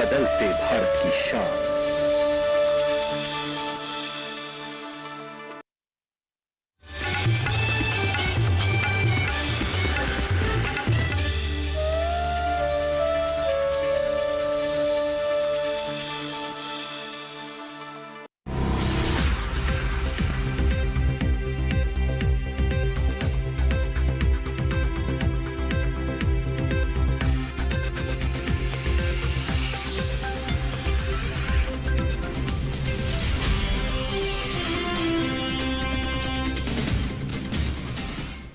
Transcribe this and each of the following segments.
बदलते भारत की शान।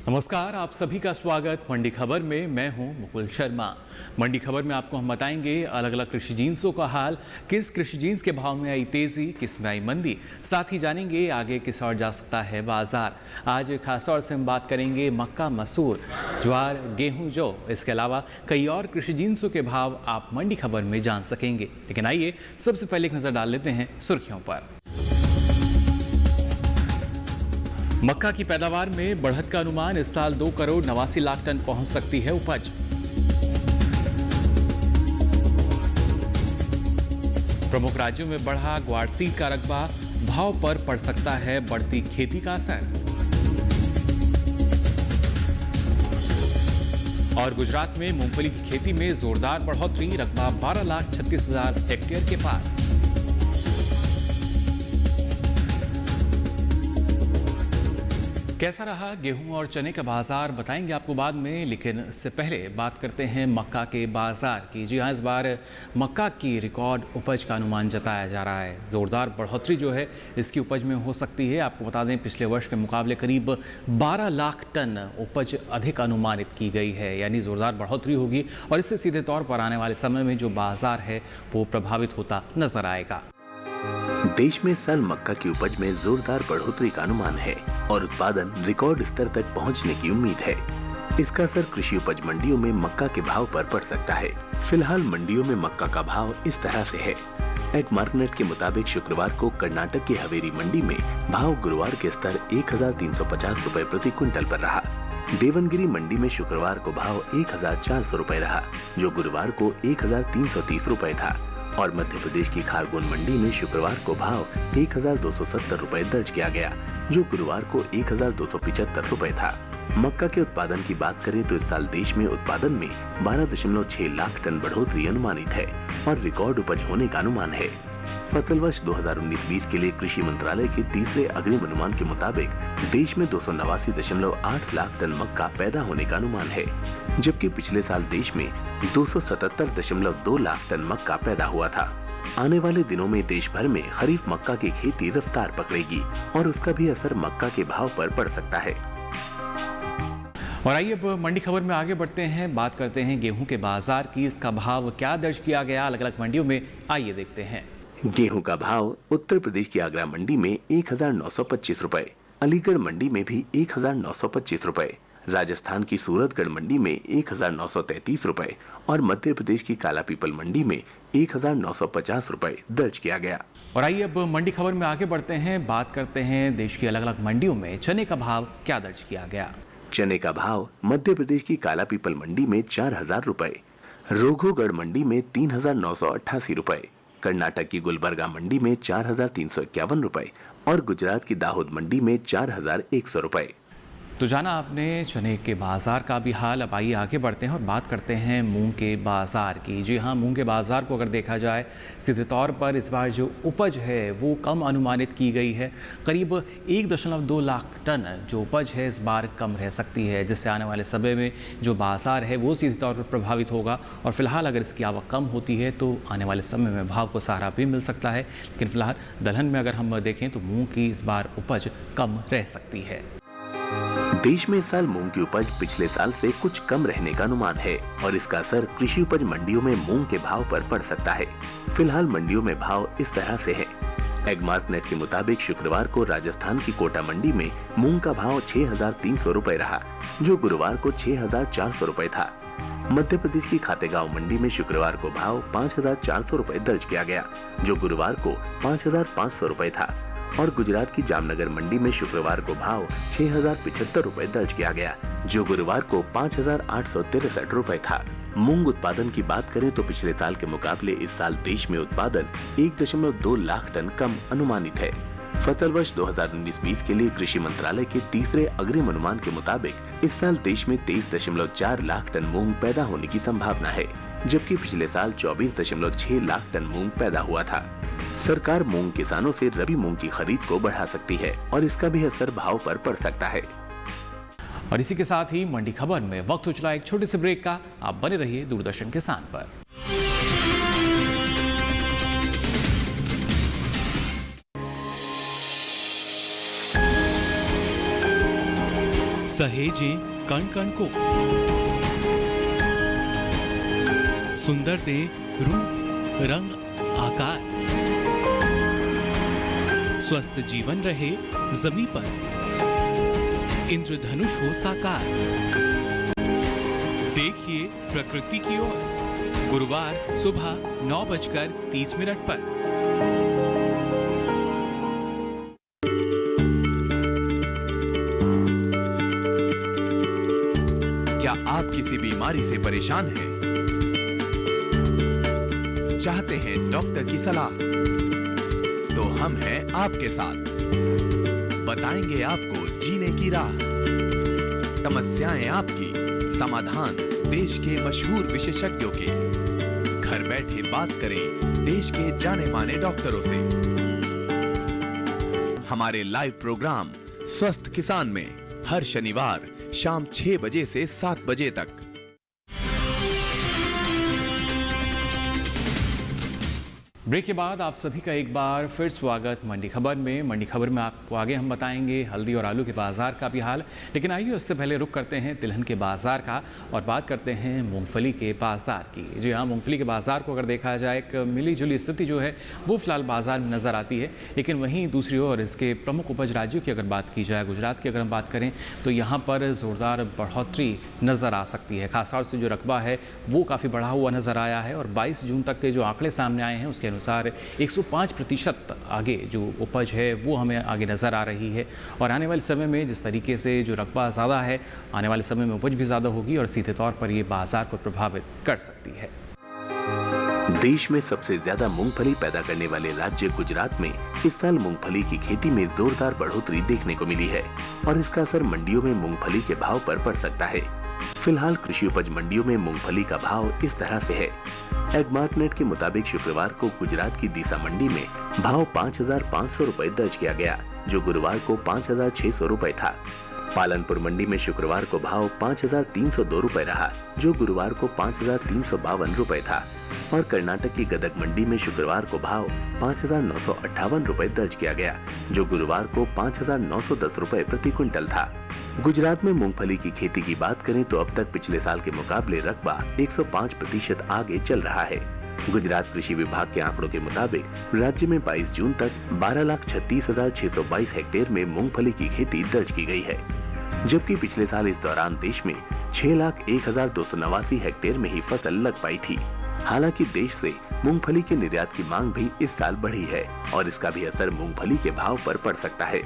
नमस्कार, आप सभी का स्वागत मंडी खबर में। मैं हूं मुकुल शर्मा। मंडी खबर में आपको हम बताएंगे अलग अलग कृषि जिन्सों का हाल, किस कृषि जिन्स के भाव में आई तेजी, किस में आई मंदी। साथ ही जानेंगे आगे किस ओर जा सकता है बाजार। आज खास तौर से हम बात करेंगे मक्का, मसूर, ज्वार, गेहूं, जौ। इसके अलावा कई और कृषि जिन्सों के भाव आप मंडी खबर में जान सकेंगे। लेकिन आइए सबसे पहले एक नजर डाल लेते हैं सुर्खियों पर। मक्का की पैदावार में बढ़त का अनुमान, इस साल 2 करोड़ 89 लाख टन पहुंच सकती है उपज। प्रमुख राज्यों में बढ़ा ग्वार सीड का रकबा, भाव पर पड़ सकता है बढ़ती खेती का असर। और गुजरात में मूंगफली की खेती में जोरदार बढ़ोतरी, रकबा 12,36,000 हेक्टेयर के पार। कैसा रहा गेहूं और चने का बाजार, बताएंगे आपको बाद में, लेकिन इससे पहले बात करते हैं मक्का के बाजार की। जी हाँ, इस बार मक्का की रिकॉर्ड उपज का अनुमान जताया जा रहा है। ज़ोरदार बढ़ोतरी जो है इसकी उपज में हो सकती है। आपको बता दें पिछले वर्ष के मुकाबले करीब 12 लाख टन उपज अधिक अनुमानित की गई है, यानी ज़ोरदार बढ़ोतरी होगी और इससे सीधे तौर पर आने वाले समय में जो बाजार है वो प्रभावित होता नजर आएगा। देश में इस साल मक्का की उपज में जोरदार बढ़ोतरी का अनुमान है और उत्पादन रिकॉर्ड स्तर तक पहुंचने की उम्मीद है। इसका असर कृषि उपज मंडियों में मक्का के भाव पर पड़ सकता है। फिलहाल मंडियों में मक्का का भाव इस तरह से है। एग्मार्कनेट के मुताबिक शुक्रवार को कर्नाटक की हवेरी मंडी में भाव गुरुवार के स्तर 1,350 रुपए प्रति क्विंटल पर रहा। देवनगिरी मंडी में शुक्रवार को भाव 1,400 रुपए रहा, जो गुरुवार को 1,330 रुपए था। और मध्य प्रदेश की खारगोन मंडी में शुक्रवार को भाव 1,270 रुपए दर्ज किया गया, जो गुरुवार को 1,275 रुपए था। मक्का के उत्पादन की बात करें तो इस साल देश में उत्पादन में 12.6 लाख टन बढ़ोतरी अनुमानित है और रिकॉर्ड उपज होने का अनुमान है। फसल वर्ष 2019-20 के लिए कृषि मंत्रालय के तीसरे अग्रिम अनुमान के मुताबिक देश में 289.8 लाख टन मक्का पैदा होने का अनुमान है, जबकि पिछले साल देश में 277.2 लाख टन मक्का पैदा हुआ था। आने वाले दिनों में देश भर में खरीफ मक्का की खेती रफ्तार पकड़ेगी और उसका भी असर मक्का के भाव पर पड़ सकता है। और आइए अब मंडी खबर में आगे बढ़ते हैं, बात करते हैं गेहूं के बाजार की। इसका भाव क्या दर्ज किया गया अलग अलग मंडियों में, आइए देखते हैं। गेहूं का भाव उत्तर प्रदेश की आगरा मंडी में 1,925 रुपए, अलीगढ़ मंडी में भी 1,925 रुपए, राजस्थान की सूरतगढ़ मंडी में 1,933 रुपए और मध्य प्रदेश की कालापीपल मंडी में 1,950 रुपए दर्ज किया गया। और आइए अब मंडी खबर में आगे बढ़ते हैं, बात करते हैं देश की अलग अलग मंडियों में चने का भाव क्या दर्ज किया गया। चने का भाव मध्य प्रदेश की कालापीपल मंडी में 4,000 रुपए, रोघोगढ़ मंडी में 3,988 रुपए, कर्नाटक की गुलबर्गा मंडी में 4,351 रुपए और गुजरात की दाहोद मंडी में 4,100 रुपए। तो जाना आपने चने के बाजार का भी हाल। अब आइए आगे बढ़ते हैं और बात करते हैं मूंग के बाजार की। जी हाँ, मूंग के बाजार को अगर देखा जाए सीधे तौर पर इस बार जो उपज है वो कम अनुमानित की गई है। करीब 1.2 लाख टन जो उपज है इस बार कम रह सकती है, जिससे आने वाले समय में जो बाजार है वो सीधे तौर पर प्रभावित होगा। और फिलहाल अगर इसकी आवक कम होती है तो आने वाले समय में भाव को सहारा भी मिल सकता है। लेकिन फिलहाल दलहन में अगर हम देखें तो मूंग की इस बार उपज कम रह सकती है। देश में इस साल मूंग की उपज पिछले साल से कुछ कम रहने का अनुमान है और इसका असर कृषि उपज मंडियों में मूंग के भाव पर पड़ सकता है। फिलहाल मंडियों में भाव इस तरह से है। एग्मार्कनेट के मुताबिक शुक्रवार को राजस्थान की कोटा मंडी में मूंग का भाव 6,300 रुपए रहा, जो गुरुवार को 6,400 रुपए था। मध्य प्रदेश की खातेगांव मंडी में शुक्रवार को भाव 5,400 रुपए दर्ज किया गया, जो गुरुवार को 5,500 रुपए था। और गुजरात की जामनगर मंडी में शुक्रवार को भाव 6,075 रुपए दर्ज किया गया, जो गुरुवार को 5,863 रुपए था। मूंग उत्पादन की बात करें तो पिछले साल के मुकाबले इस साल देश में उत्पादन 1.2 लाख टन कम अनुमानित है। फसल वर्ष 2019-20 के लिए कृषि मंत्रालय के तीसरे अग्रिम अनुमान के मुताबिक इस साल देश में 23.4 लाख टन मूंग पैदा होने की संभावना है, जबकि पिछले साल 24.6 लाख टन मूंग पैदा हुआ था। सरकार मूंग किसानों से रबी मूंग की खरीद को बढ़ा सकती है और इसका भी असर भाव पर पड़ सकता है। और इसी के साथ ही मंडी खबर में वक्त हो चला एक छोटे से ब्रेक का। आप बने रहिए दूरदर्शन किसान पर। सहेजें कण कण को, सुंदर दे रूप रंग आकार, स्वस्थ जीवन रहे जमीन पर, इंद्रधनुष हो साकार। देखिए प्रकृति की ओर, गुरुवार सुबह 9:30 पर। क्या आप किसी बीमारी से परेशान हैं? चाहते हैं डॉक्टर की सलाह? तो हम हैं आपके साथ, बताएंगे आपको जीने की राह। समस्याएं आपकी, समाधान देश के मशहूर विशेषज्ञों के। घर बैठे बात करें देश के जाने माने डॉक्टरों से। हमारे लाइव प्रोग्राम स्वस्थ किसान में हर शनिवार शाम 6 बजे से 7 बजे तक। ब्रेक के बाद आप सभी का एक बार फिर स्वागत मंडी खबर में। मंडी खबर में आपको आगे हम बताएंगे हल्दी और आलू के बाजार का भी हाल, लेकिन आइए उससे पहले रुक करते हैं तिलहन के बाजार का और बात करते हैं मूंगफली के बाजार की। जी हाँ, मूंगफली के बाजार को अगर देखा जाए एक मिली जुली स्थिति जो है वो फिलहाल बाजार में नज़र आती है, लेकिन वहीं दूसरी ओर इसके प्रमुख उपज राज्यों की अगर बात की जाए, गुजरात की अगर हम बात करें तो यहाँ पर ज़ोरदार बढ़ोतरी नज़र आ सकती है। खासतौर से जो रकबा है वो काफ़ी बढ़ा हुआ नज़र आया है और 22 जून तक के जो आंकड़े सामने आए हैं उसके अनुसार 105% आगे जो उपज है वो हमें आगे नज़र आ रही है। और आने वाले समय में जिस तरीके से जो रकबा ज़्यादा है, आने वाले समय में उपज भी ज़्यादा होगी और सीधे तौर पर ये बाजार को प्रभावित कर सकती है। देश में सबसे ज्यादा मूंगफली पैदा करने वाले राज्य गुजरात में इस साल मूंगफली की खेती में जोरदार बढ़ोतरी देखने को मिली है और इसका असर मंडियों में मूंगफली के भाव पर पड़ सकता है। फिलहाल कृषि उपज मंडियों में मूंगफली का भाव इस तरह से है। एग्मार्टनेट के मुताबिक शुक्रवार को गुजरात की दीसा मंडी में भाव 5,500 रुपए दर्ज किया गया, जो गुरुवार को 5,600 रुपए था। पालनपुर मंडी में शुक्रवार को भाव 5,302 रुपए रहा, जो गुरुवार को 5,352 रुपए था। और कर्नाटक की गदग मंडी में शुक्रवार को भाव 5,958 रुपए दर्ज किया गया, जो गुरुवार को 5,910 रुपए प्रति क्विंटल था। गुजरात में मूंगफली की खेती की बात करें तो अब तक पिछले साल के मुकाबले रकबा 105% आगे चल रहा है। गुजरात कृषि विभाग के आंकड़ों के मुताबिक राज्य में 22 जून तक 12,36,622 हेक्टेयर में मूंगफली की खेती दर्ज की गई है, जबकि पिछले साल इस दौरान देश में 6,01,289 हेक्टेयर में ही फसल लग पाई थी। हालांकि देश से मूंगफली के निर्यात की मांग भी इस साल बढ़ी है और इसका भी असर मूंगफली के भाव पर पड़ सकता है।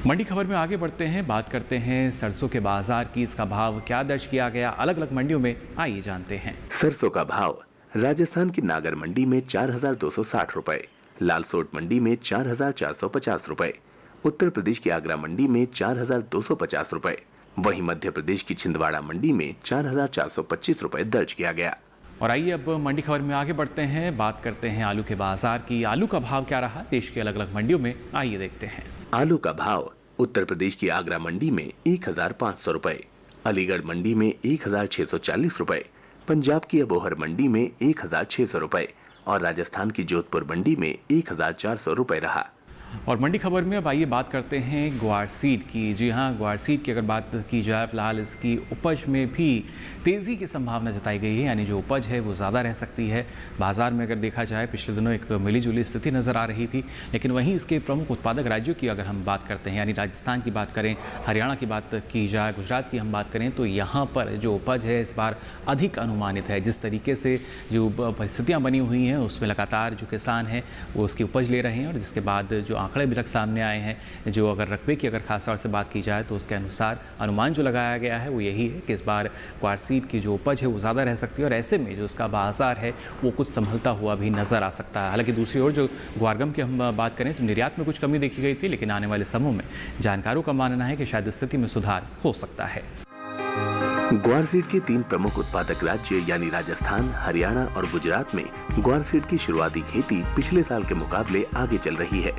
मंडी खबर में आगे बढ़ते हैं, बात करते हैं सरसों के बाजार की। इसका भाव क्या दर्ज किया गया अलग अलग मंडियों में, आइए जानते हैं। सरसों का भाव राजस्थान की नागर मंडी में 4,260 रुपए, लालसोट मंडी में 4,450 रुपए, उत्तर प्रदेश की आगरा मंडी में 4,250 रुपए, वहीं मध्य प्रदेश की छिंदवाड़ा मंडी में 4,425 रुपए दर्ज किया गया। और आइए अब मंडी खबर में आगे बढ़ते हैं, बात करते हैं आलू के बाजार की। आलू का भाव क्या रहा देश की अलग अलग मंडियों में, आइए देखते हैं। आलू का भाव उत्तर प्रदेश की आगरा मंडी में 1,500 रुपए, अलीगढ़ मंडी में 1,640 रुपए, पंजाब की अबोहर मंडी में 1,600 रुपए और राजस्थान की जोधपुर मंडी में 1,400 रुपए रहा। और मंडी खबर में अब आइए बात करते हैं ग्वार सीड की। जी हाँ, ग्वार सीड की अगर बात की जाए फिलहाल इसकी उपज में भी तेज़ी की संभावना जताई गई है, यानी जो उपज है वो ज़्यादा रह सकती है। बाज़ार में अगर देखा जाए पिछले दिनों एक मिलीजुली स्थिति नज़र आ रही थी, लेकिन वहीं इसके प्रमुख उत्पादक राज्यों की अगर हम बात करते हैं, यानी राजस्थान की बात करें, हरियाणा की बात की जाए, गुजरात की हम बात करें, तो यहाँ पर जो उपज है इस बार अधिक अनुमानित है। जिस तरीके से जो परिस्थितियाँ बनी हुई हैं उसमें लगातार जो किसान हैं वो उसकी उपज ले रहे हैं और जिसके बाद जो आंकड़े अभी तक सामने आए हैं, जो अगर रकबे की अगर खास तौर से बात की जाए तो उसके अनुसार अनुमान जो लगाया गया है वो यही है कि इस बार ग्वार सीड की जो उपज है वो ज़्यादा रह सकती है और ऐसे में जो उसका बाजार है वो कुछ संभलता हुआ भी नज़र आ सकता है। हालांकि दूसरी ओर जो ग्वारगम की हम बात करें तो निर्यात में कुछ कमी देखी गई थी, लेकिन आने वाले समय में जानकारों का मानना है कि शायद स्थिति में सुधार हो सकता है। ग्वार सीड के 3 प्रमुख उत्पादक राज्य यानी राजस्थान, हरियाणा और गुजरात में ग्वार सीड की शुरुआती खेती पिछले साल के मुकाबले आगे चल रही है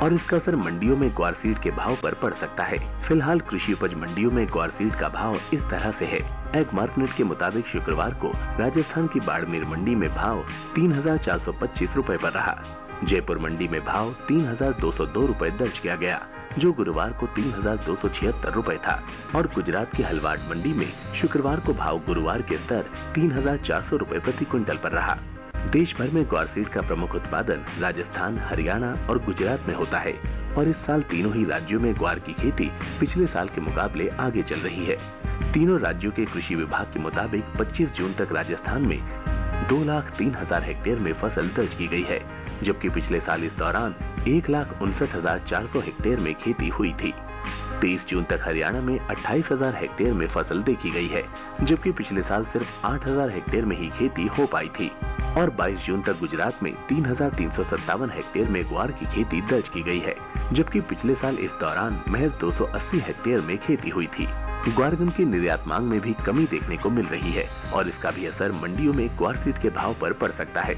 और इसका असर मंडियों में ग्वार सीड के भाव पर पड़ सकता है। फिलहाल कृषि उपज मंडियों में ग्वार सीड का भाव इस तरह से है। एग मार्केट के मुताबिक शुक्रवार को राजस्थान की बाड़मेर मंडी में भाव 3,425 रुपए पर रहा। जयपुर मंडी में भाव 3,202 रुपए दर्ज किया गया, जो गुरुवार को 3,276 रुपए था और गुजरात की हलवाड़ मंडी में शुक्रवार को भाव गुरुवार के स्तर 3,400 रुपए प्रति क्विंटल पर रहा। देश भर में ग्वार सीड का प्रमुख उत्पादन राजस्थान, हरियाणा और गुजरात में होता है और इस साल तीनों ही राज्यों में ग्वार की खेती पिछले साल के मुकाबले आगे चल रही है। तीनों राज्यों के कृषि विभाग के मुताबिक 25 जून तक राजस्थान में 2,03,000 हेक्टेयर में फसल दर्ज की गई है, जबकि पिछले साल इस दौरान 1,59,400 हेक्टेयर में खेती हुई थी। 23 जून तक हरियाणा में 28,000 हेक्टेयर में फसल देखी गई है, जबकि पिछले साल सिर्फ 8,000 हेक्टेयर में ही खेती हो पाई थी और 22 जून तक गुजरात में 3,357 हेक्टेयर में ग्वार की खेती दर्ज की गई है, जबकि पिछले साल इस दौरान महज 280 हेक्टेयर में खेती हुई थी। ग्वारगम की निर्यात मांग में भी कमी देखने को मिल रही है और इसका भी असर मंडियों में ग्वार सीड के भाव पर पड़ सकता है।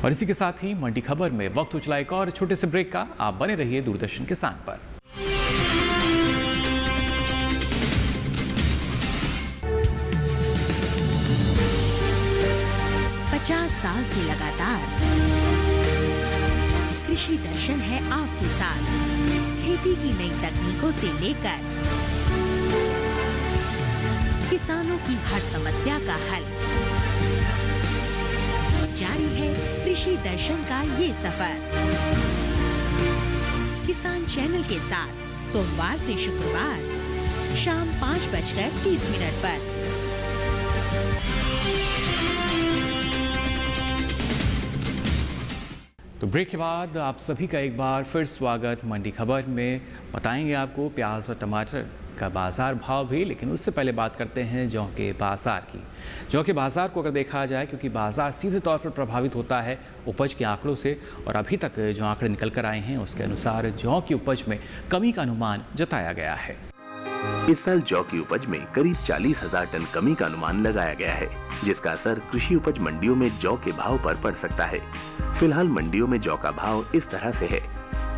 और इसी के साथ ही मंडी खबर में वक्त हो चला एक और छोटे से ब्रेक का। आप बने रहिए दूरदर्शन किसान पर। 50 साल से लगातार कृषि दर्शन है आपके साथ। खेती की नई तकनीकों से लेकर किसानों की हर समस्या का हल, जारी है कृषि दर्शन का ये सफर। किसान चैनल के साथ सोमवार से शुक्रवार शाम 5:30 पर। तो ब्रेक के बाद आप सभी का एक बार फिर स्वागत। मंडी खबर में बताएंगे आपको प्याज और टमाटर का बाज़ार भाव भी, लेकिन उससे पहले बात करते हैं जौ के बाज़ार की। जौ के बाज़ार को अगर देखा जाए, क्योंकि बाज़ार सीधे तौर पर प्रभावित होता है उपज के आंकड़ों से, और अभी तक जो आंकड़े निकल कर आए हैं उसके अनुसार जौ की उपज में कमी का अनुमान जताया गया है। इस साल जौ की उपज में करीब 40,000 टन कमी का अनुमान लगाया गया है, जिसका असर कृषि उपज मंडियों में जौ के भाव पर पड़ सकता है। फिलहाल मंडियों में जौ का भाव इस तरह से है।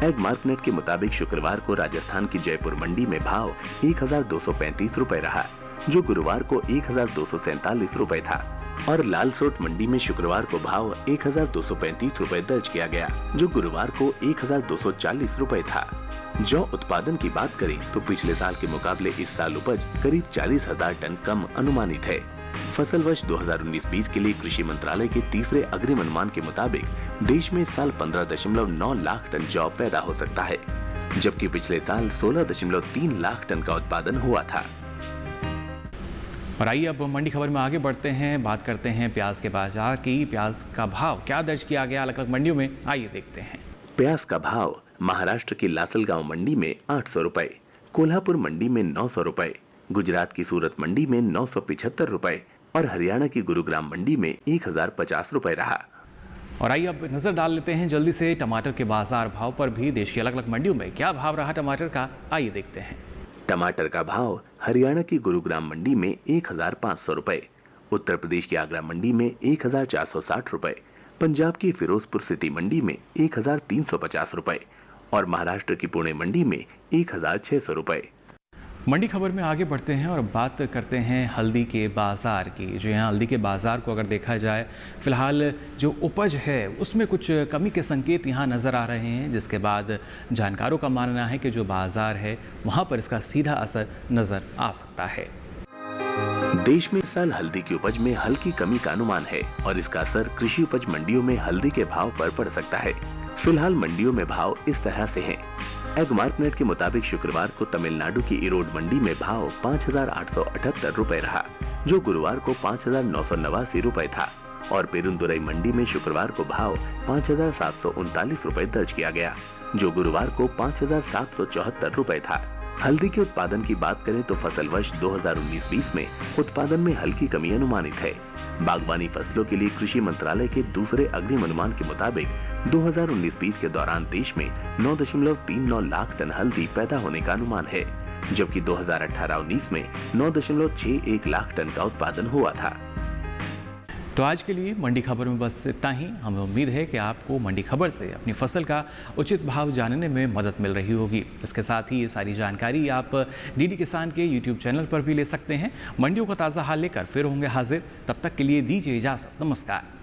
एग मार्केट के मुताबिक शुक्रवार को राजस्थान की जयपुर मंडी में भाव 1,235 रुपए रहा, जो गुरुवार को 1,247 रुपए था और लाल सोट मंडी में शुक्रवार को भाव 1,235 रुपए दर्ज किया गया, जो गुरुवार को 1,240 रुपए था। जौ उत्पादन की बात करें तो पिछले साल के मुकाबले इस साल उपज करीब 40,000 टन कम अनुमानित है। फसल वर्ष 2019-20 के लिए कृषि मंत्रालय के तीसरे अग्रिम अनुमान के मुताबिक देश में इस साल 15.9 लाख टन जौ पैदा हो सकता है, जबकि पिछले साल 16.3 लाख टन का उत्पादन हुआ था। और आइए अब मंडी खबर में आगे बढ़ते हैं, बात करते हैं प्याज के बाजार की। प्याज का भाव क्या दर्ज किया गया अलग अलग मंडियों में, आइए देखते हैं। प्याज का भाव महाराष्ट्र की लासलगांव मंडी में 800 रुपए, कोल्हापुर मंडी में 900 रुपए, गुजरात की सूरत मंडी में 975 रुपए और हरियाणा की गुरुग्राम मंडी में 1,050 रुपए रहा। और आइए अब नजर डाल लेते हैं जल्दी से टमाटर के बाजार भाव पर भी। देश की अलग अलग मंडियों में क्या भाव रहा टमाटर का, आइए देखते हैं। टमाटर का भाव हरियाणा की गुरुग्राम मंडी में 1,500 रुपए, उत्तर प्रदेश की आगरा मंडी में 1,460 रुपए, पंजाब की फिरोजपुर सिटी मंडी में 1,350 रुपए और महाराष्ट्र की पुणे मंडी में 1,600 रुपए। मंडी खबर में आगे बढ़ते हैं और बात करते हैं हल्दी के बाज़ार की। जो यहाँ हल्दी के बाज़ार को अगर देखा जाए, फिलहाल जो उपज है उसमें कुछ कमी के संकेत यहाँ नज़र आ रहे हैं, जिसके बाद जानकारों का मानना है कि जो बाज़ार है वहाँ पर इसका सीधा असर नज़र आ सकता है। देश में इस साल हल्दी की उपज में हल्की कमी का अनुमान है और इसका असर कृषि उपज मंडियों में हल्दी के भाव पर पड़ सकता है। फिलहाल मंडियों में भाव इस तरह से हैं। एग मार्केट के मुताबिक शुक्रवार को तमिलनाडु की इरोड मंडी में भाव 5,878 रुपए रहा, जो गुरुवार को 5,989 रुपए था और पेरुंदुरई मंडी में शुक्रवार को भाव 5,739 रुपए दर्ज किया गया, जो गुरुवार को 5,774 रुपए था। हल्दी के उत्पादन की बात करें तो फसल वर्ष 2019-20 में उत्पादन में हल्की कमी अनुमानित है। बागवानी फसलों के लिए कृषि मंत्रालय के दूसरे अग्रिम अनुमान के मुताबिक 2019-20 के दौरान देश में 9.39 लाख टन हल्दी पैदा होने का अनुमान है, जबकि 2018-19 में 9.61 लाख टन का उत्पादन हुआ था। तो आज के लिए मंडी खबर में बस इतना ही। हमें उम्मीद है कि आपको मंडी खबर से अपनी फसल का उचित भाव जानने में मदद मिल रही होगी। इसके साथ ही ये सारी जानकारी आप डीडी किसान के YouTube चैनल पर भी ले सकते हैं। मंडियों का ताज़ा हाल लेकर फिर होंगे हाजिर। तब तक के लिए दीजिए इजाज़त। नमस्कार।